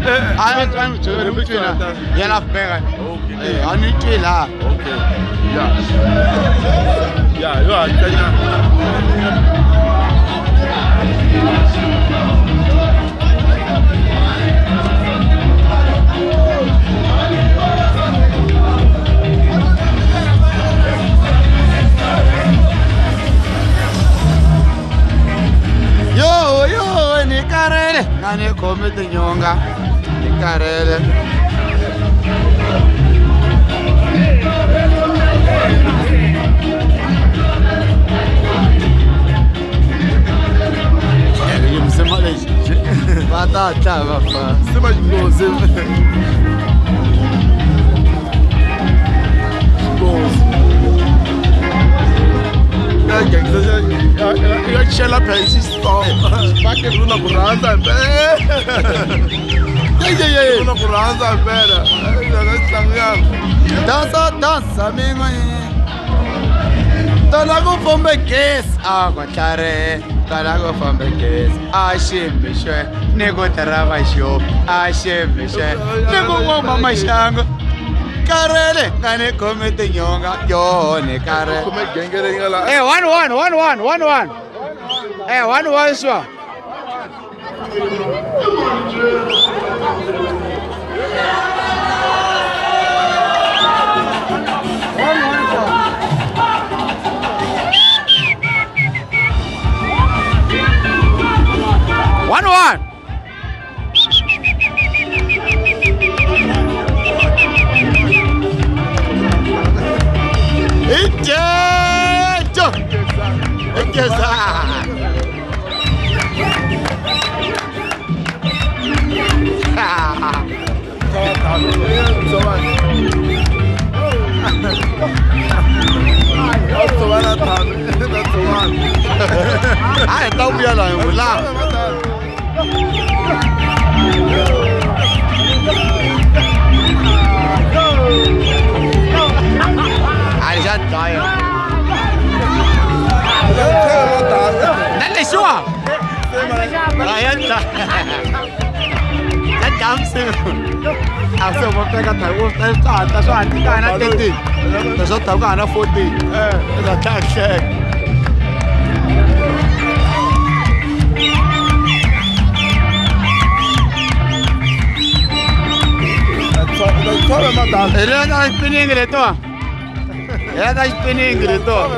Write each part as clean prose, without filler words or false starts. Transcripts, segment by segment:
I'm trying to do it. You're not fair. Okay. I need to laugh. Okay. Yeah. Yeah, you are. Yo, ni karele. Nani komete nyonga. Ni karele. Batata, papa. C'est pas du bon, c'est io c'è la pensi sto ma che una buranza una buranza bella danza mingo Tala go fombe kes kwa tlare tala go fombe kes shimbe shwe nego tarava show shimbe shwe nego ngoma mashango karele ngane komete nyonga yo ne kare come gengere ngala 1-1 1-1 swa Ai tao bia rồi một lao. Ai ra trời. Đánh đi xuống. Lại hết trời. Đánh chấm sư. À sư một cái thầy uống tay ta số anh cái nó tên gì? Ta số tao cái nó phun đi. Là chắc xe. Era da spinning reto. Era da spinning reto.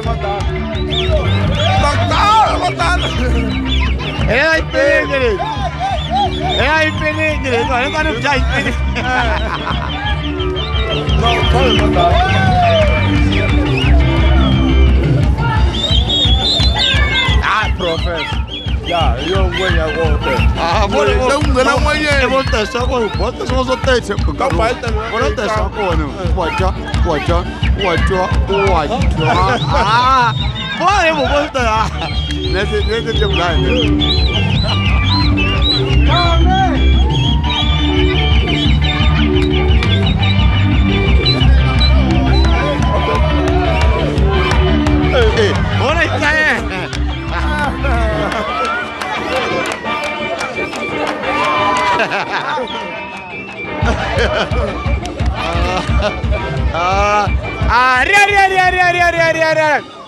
Era spinning reto. Era spinning reto. Era kan jai spinning. Professor. Ya, io voglio a volte. Volevo moglie. Volte sako, volte sono sottese. Volte sako no. Wacha. Volevo volte. Nesse tempo lá. Olha isso aí. Ria.